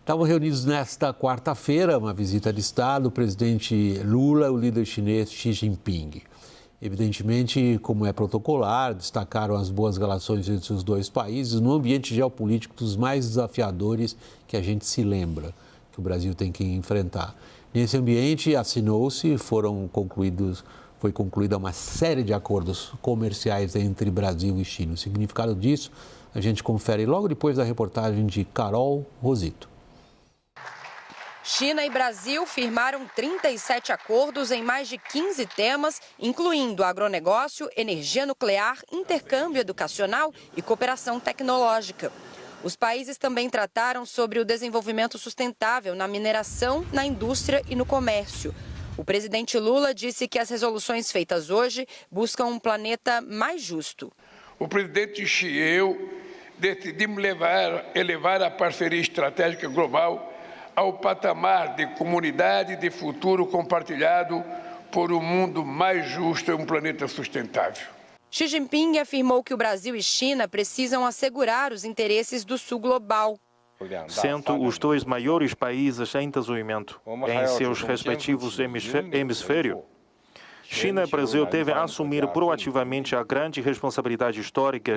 Estavam reunidos nesta quarta-feira, uma visita de Estado, o presidente Lula e o líder chinês Xi Jinping. Evidentemente, como é protocolar, destacaram as boas relações entre os dois países no ambiente geopolítico dos mais desafiadores que a gente se lembra, que o Brasil tem que enfrentar. Nesse ambiente, foi concluída uma série de acordos comerciais entre Brasil e China. O significado disso a gente confere logo depois da reportagem de Carol Rosito. China e Brasil firmaram 37 acordos em mais de 15 temas, incluindo agronegócio, energia nuclear, intercâmbio educacional e cooperação tecnológica. Os países também trataram sobre o desenvolvimento sustentável na mineração, na indústria e no comércio. O presidente Lula disse que as resoluções feitas hoje buscam um planeta mais justo. O presidente Xi e eu decidimos elevar a parceria estratégica global ao patamar de comunidade de futuro compartilhado por um mundo mais justo e um planeta sustentável. Xi Jinping afirmou que o Brasil e China precisam assegurar os interesses do Sul global. Sendo os dois maiores países em desenvolvimento em seus respectivos hemisférios, China e Brasil devem assumir proativamente a grande responsabilidade histórica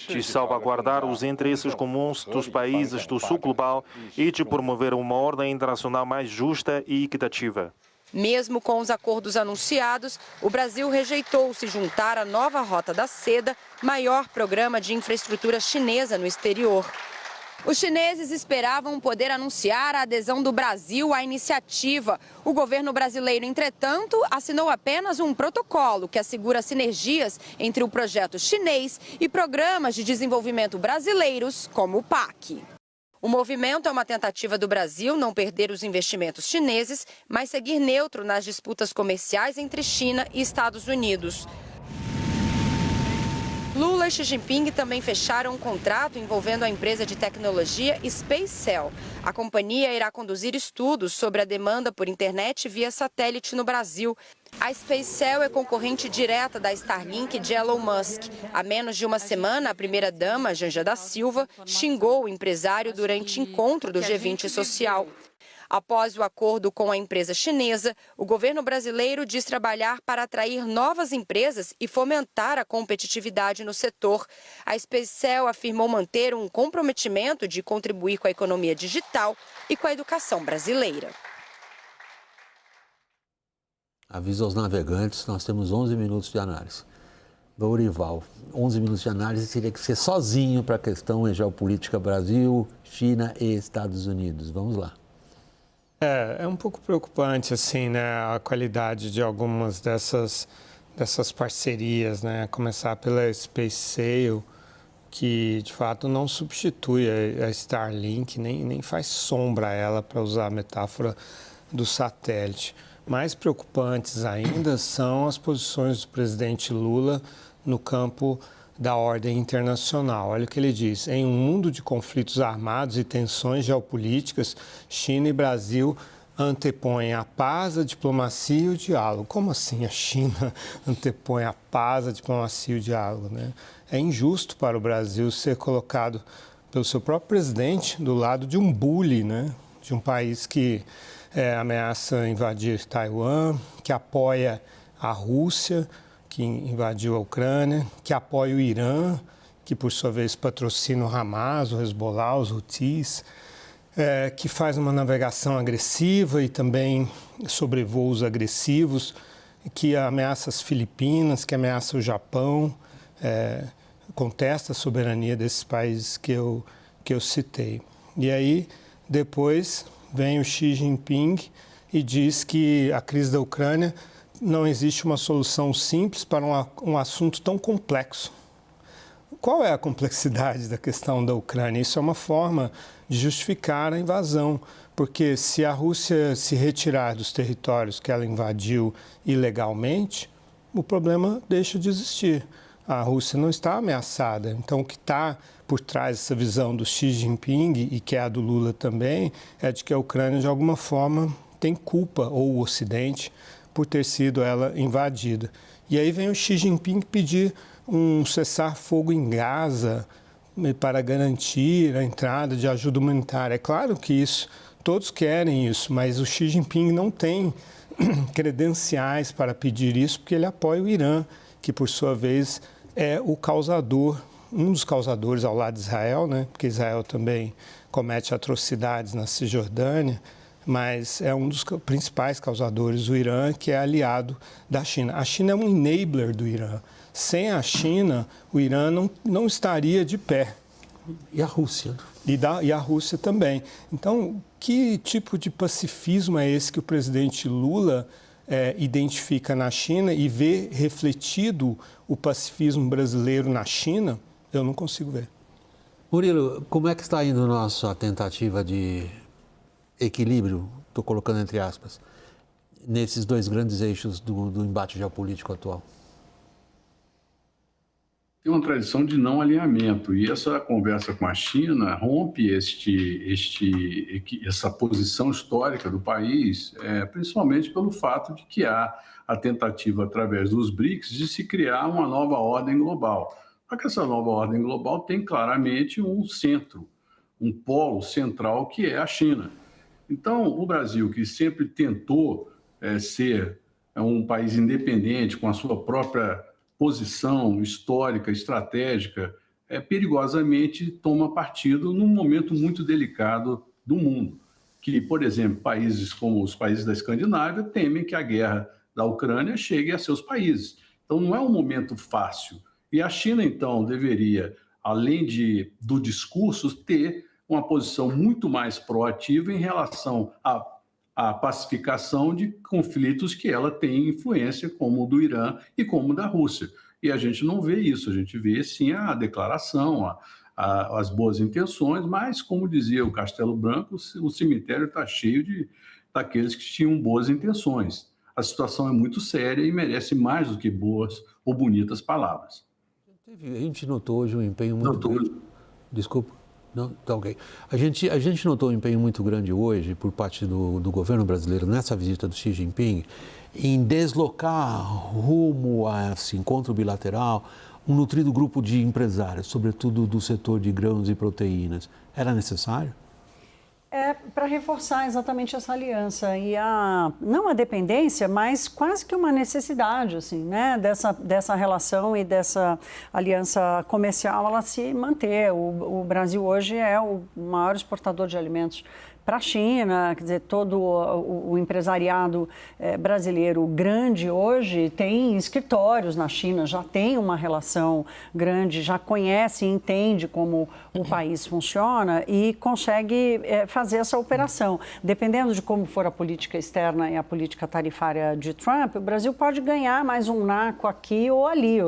de salvaguardar os interesses comuns dos países do Sul global e de promover uma ordem internacional mais justa e equitativa. Mesmo com os acordos anunciados, o Brasil rejeitou se juntar à nova Rota da Seda, maior programa de infraestrutura chinesa no exterior. Os chineses esperavam poder anunciar a adesão do Brasil à iniciativa. O governo brasileiro, entretanto, assinou apenas um protocolo que assegura sinergias entre o projeto chinês e programas de desenvolvimento brasileiros, como o PAC. O movimento é uma tentativa do Brasil não perder os investimentos chineses, mas seguir neutro nas disputas comerciais entre China e Estados Unidos. Lula e Xi Jinping também fecharam um contrato envolvendo a empresa de tecnologia SpaceX. A companhia irá conduzir estudos sobre a demanda por internet via satélite no Brasil. A SpaceX é concorrente direta da Starlink de Elon Musk. Há menos de uma semana, a primeira-dama, Janja da Silva, xingou o empresário durante encontro do G20 Social. Após o acordo com a empresa chinesa, o governo brasileiro diz trabalhar para atrair novas empresas e fomentar a competitividade no setor. A SpaceX afirmou manter um comprometimento de contribuir com a economia digital e com a educação brasileira. Aviso aos navegantes, nós temos 11 minutos de análise. Lourival, 11 minutos de análise teria que ser sozinho para a questão geopolítica Brasil, China e Estados Unidos. Vamos lá. É um pouco preocupante, assim, né, a qualidade de algumas dessas parcerias, né, a começar pela SpaceX, que de fato não substitui a Starlink, nem faz sombra a ela, para usar a metáfora do satélite. Mais preocupantes ainda são as posições do presidente Lula no campo da ordem internacional. Olha o que ele diz: em um mundo de conflitos armados e tensões geopolíticas, China e Brasil antepõem a paz, a diplomacia e o diálogo. Como assim a China antepõe a paz, a diplomacia e o diálogo, né? É injusto para o Brasil ser colocado pelo seu próprio presidente do lado de um bully, né? De um país que ameaça invadir Taiwan, que apoia a Rússia, que invadiu a Ucrânia, que apoia o Irã, que por sua vez patrocina o Hamas, o Hezbollah, os Houthis, que faz uma navegação agressiva e também sobrevoos agressivos, que ameaça as Filipinas, que ameaça o Japão, contesta a soberania desses países que eu citei. E aí, depois, vem o Xi Jinping e diz que a crise da Ucrânia não existe uma solução simples para um assunto tão complexo. Qual é a complexidade da questão da Ucrânia? Isso é uma forma de justificar a invasão, porque se a Rússia se retirar dos territórios que ela invadiu ilegalmente, o problema deixa de existir. A Rússia não está ameaçada. Então, o que está por trás dessa visão do Xi Jinping, e que é a do Lula também, é de que a Ucrânia, de alguma forma, tem culpa, ou o Ocidente, por ter sido ela invadida. E aí vem o Xi Jinping pedir um cessar-fogo em Gaza, para garantir a entrada de ajuda humanitária. É claro que isso, todos querem isso, mas o Xi Jinping não tem credenciais para pedir isso, porque ele apoia o Irã, que por sua vez é o causador, um dos causadores ao lado de Israel, né? Porque Israel também comete atrocidades na Cisjordânia, mas é um dos principais causadores, o Irã, que é aliado da China. A China é um enabler do Irã. Sem a China, o Irã não estaria de pé. E a Rússia? E a Rússia também. Então, que tipo de pacifismo é esse que o presidente Lula identifica na China e vê refletido o pacifismo brasileiro na China? Eu não consigo ver. Murilo, como é que está indo a nossa tentativa de equilíbrio, estou colocando entre aspas, nesses dois grandes eixos do embate geopolítico atual? Tem uma tradição de não alinhamento e essa conversa com a China rompe essa posição histórica do país, principalmente pelo fato de que há a tentativa, através dos BRICS, de se criar uma nova ordem global. Só que essa nova ordem global tem claramente um centro, um polo central, que é a China. Então, o Brasil, que sempre tentou ser um país independente, com a sua própria posição histórica, estratégica, perigosamente toma partido num momento muito delicado do mundo. Que, por exemplo, países como os países da Escandinávia temem que a guerra da Ucrânia chegue a seus países. Então, não é um momento fácil. E a China, então, deveria, além do discurso, ter uma posição muito mais proativa em relação à pacificação de conflitos que ela tem influência, como o do Irã e como o da Rússia. E a gente não vê isso, a gente vê, sim, a declaração, as boas intenções, mas, como dizia o Castelo Branco, o cemitério está cheio daqueles que tinham boas intenções. A situação é muito séria e merece mais do que boas ou bonitas palavras. A gente notou hoje um empenho muito grande. Desculpa. Não? Tá ok. A gente notou um empenho muito grande hoje por parte do governo brasileiro nessa visita do Xi Jinping em deslocar rumo a esse encontro bilateral um nutrido grupo de empresários, sobretudo do setor de grãos e proteínas. Era necessário? Para reforçar exatamente essa aliança e não a dependência, mas quase que uma necessidade, assim, né, dessa relação e dessa aliança comercial ela se manter. O Brasil hoje é o maior exportador de alimentos para a China, quer dizer, todo o empresariado brasileiro grande hoje tem escritórios na China, já tem uma relação grande, já conhece e entende como o país funciona e consegue fazer essa operação. Dependendo de como for a política externa e a política tarifária de Trump, o Brasil pode ganhar mais um naco aqui ou ali.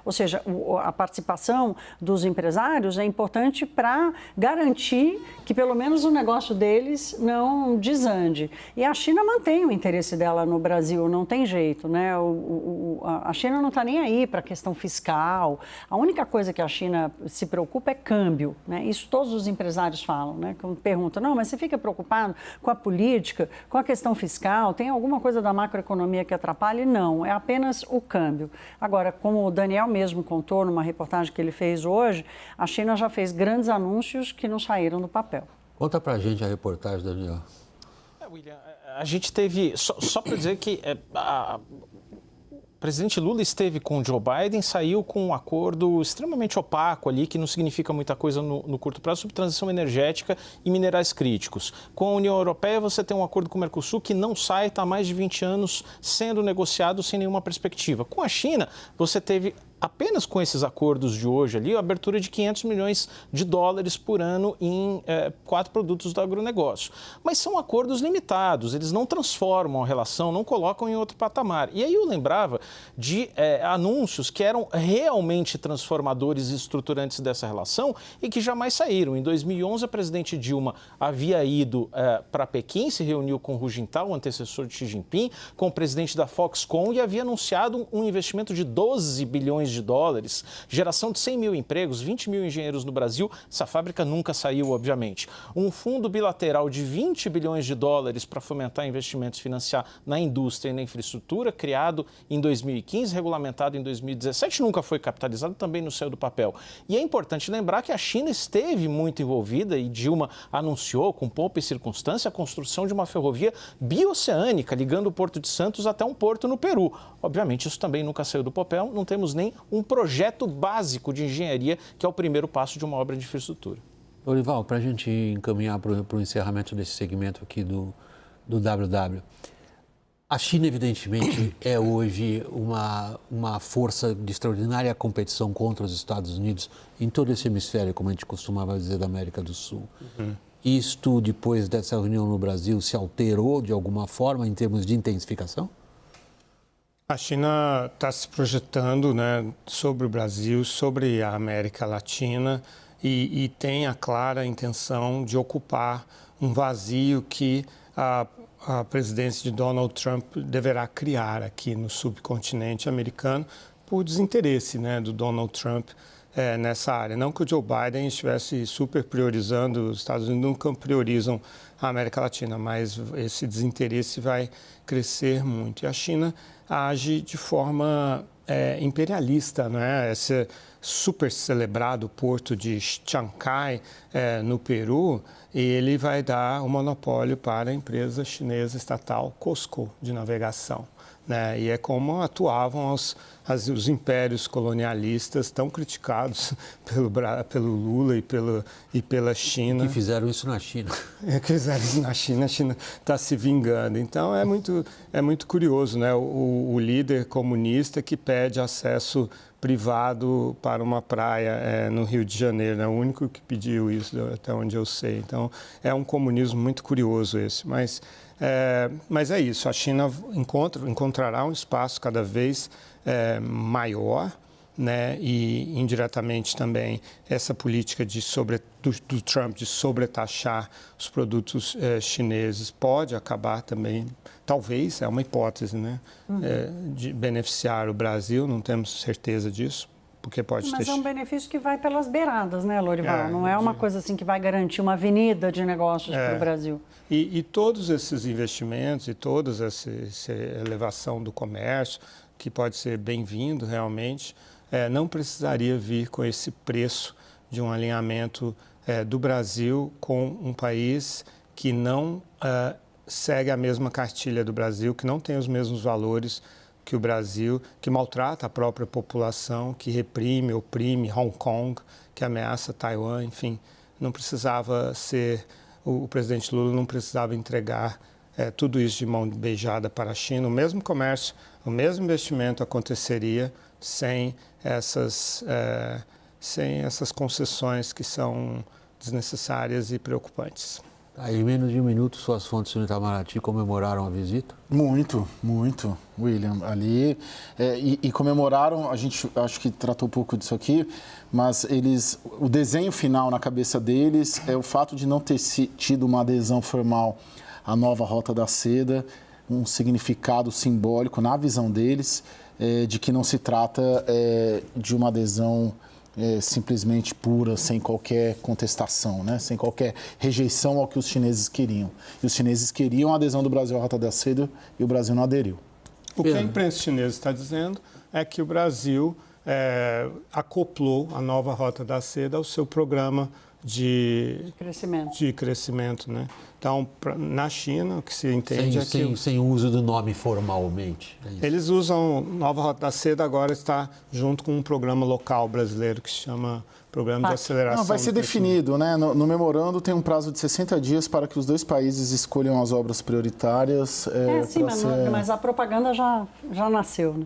Ou seja, a participação dos empresários é importante para garantir que pelo menos o negócio deles não desande. E a China mantém o interesse dela no Brasil, não tem jeito, né? A China não está nem aí para a questão fiscal. A única coisa que a China se preocupa é câmbio, né? Isso todos os empresários falam, né? Quando perguntam, não, mas você fica preocupado com a política, com a questão fiscal, tem alguma coisa da macroeconomia que atrapalhe? Não, é apenas o câmbio. Agora, como o Daniel mesmo contou numa reportagem que ele fez hoje, a China já fez grandes anúncios que não saíram do papel. Conta pra gente a reportagem, Daniel. William, a gente teve, só para dizer que o presidente Lula esteve com o Joe Biden, saiu com um acordo extremamente opaco ali, que não significa muita coisa no curto prazo, sobre transição energética e minerais críticos. Com a União Europeia, você tem um acordo com o Mercosul que não sai, está há mais de 20 anos sendo negociado sem nenhuma perspectiva. Com a China, você teve apenas com esses acordos de hoje ali, a abertura de 500 milhões de dólares por ano em 4 produtos do agronegócio. Mas são acordos limitados, eles não transformam a relação, não colocam em outro patamar. E aí eu lembrava de anúncios que eram realmente transformadores e estruturantes dessa relação e que jamais saíram. Em 2011, a presidente Dilma havia ido para Pequim, se reuniu com Hu Jintao, o antecessor de Xi Jinping, com o presidente da Foxconn e havia anunciado um investimento de 12 bilhões de dólares, geração de 100 mil empregos, 20 mil engenheiros no Brasil. Essa fábrica nunca saiu, obviamente. Um fundo bilateral de 20 bilhões de dólares para fomentar investimentos e financiar na indústria e na infraestrutura, criado em 2015, regulamentado em 2017, nunca foi capitalizado, também no céu do papel. E é importante lembrar que a China esteve muito envolvida e Dilma anunciou, com pompa e circunstância, a construção de uma ferrovia bioceânica ligando o Porto de Santos até um porto no Peru. Obviamente, isso também nunca saiu do papel, não temos nem um projeto básico de engenharia, que é o primeiro passo de uma obra de infraestrutura. Lorival, para a gente encaminhar para o encerramento desse segmento aqui do WW, a China, evidentemente, é hoje uma força de extraordinária competição contra os Estados Unidos em todo esse hemisfério, como a gente costumava dizer, da América do Sul. Isto, depois dessa reunião no Brasil, se alterou de alguma forma em termos de intensificação? A China está se projetando, né, sobre o Brasil, sobre a América Latina e tem a clara intenção de ocupar um vazio que a presidência de Donald Trump deverá criar aqui no subcontinente americano por desinteresse, né, do Donald Trump nessa área. Não que o Joe Biden estivesse super priorizando, os Estados Unidos nunca priorizam a América Latina, mas esse desinteresse vai crescer muito. E a China age de forma imperialista, né? Esse super celebrado porto de Chancay, no Peru, e ele vai dar o monopólio para a empresa chinesa estatal COSCO de navegação, né? E é como atuavam os impérios colonialistas tão criticados pelo Lula e pela China. Que fizeram isso na China. Que fizeram isso na China, a China está se vingando. Então é muito curioso, né? O líder comunista que pede acesso privado para uma praia no Rio de Janeiro, é o único que pediu isso, até onde eu sei. Então, é um comunismo muito curioso esse. Mas é isso, a China encontrará um espaço cada vez maior, né? E indiretamente também essa política do Trump de sobretaxar os produtos chineses pode acabar também, talvez, é uma hipótese, né? De beneficiar o Brasil, não temos certeza disso, porque pode Mas é um benefício que vai pelas beiradas, né, Lorival? Não é uma coisa assim que vai garantir uma avenida de negócios para o Brasil. E todos esses investimentos e toda essa elevação do comércio, que pode ser bem-vindo realmente, não precisaria vir com esse preço de um alinhamento do Brasil com um país que não segue a mesma cartilha do Brasil, que não tem os mesmos valores que o Brasil, que maltrata a própria população, que reprime, oprime Hong Kong, que ameaça Taiwan, enfim. Não precisava ser, o presidente Lula não precisava entregar tudo isso de mão beijada para a China. O mesmo comércio, o mesmo investimento aconteceria sem essas concessões que são desnecessárias e preocupantes. Em menos de um minuto, suas fontes no Itamaraty comemoraram a visita? Muito, William. Ali, e comemoraram, a gente acho que tratou um pouco disso aqui, mas o desenho final na cabeça deles é o fato de não ter tido uma adesão formal à nova Rota da Seda, um significado simbólico na visão deles, de que não se trata de uma adesão simplesmente pura, sem qualquer contestação, né? Sem qualquer rejeição ao que os chineses queriam. E os chineses queriam a adesão do Brasil à Rota da Seda e o Brasil não aderiu. O que a imprensa chinesa está dizendo é que o Brasil acoplou a nova Rota da Seda ao seu programa de crescimento, né? Então, na China, o que se entende sem uso do nome formalmente. Eles usam Nova Rota da Seda, agora está junto com um programa local brasileiro que se chama Programa de Aceleração. Não, vai ser definido, né? No memorando tem um prazo de 60 dias para que os dois países escolham as obras prioritárias. Mas a propaganda já nasceu, né?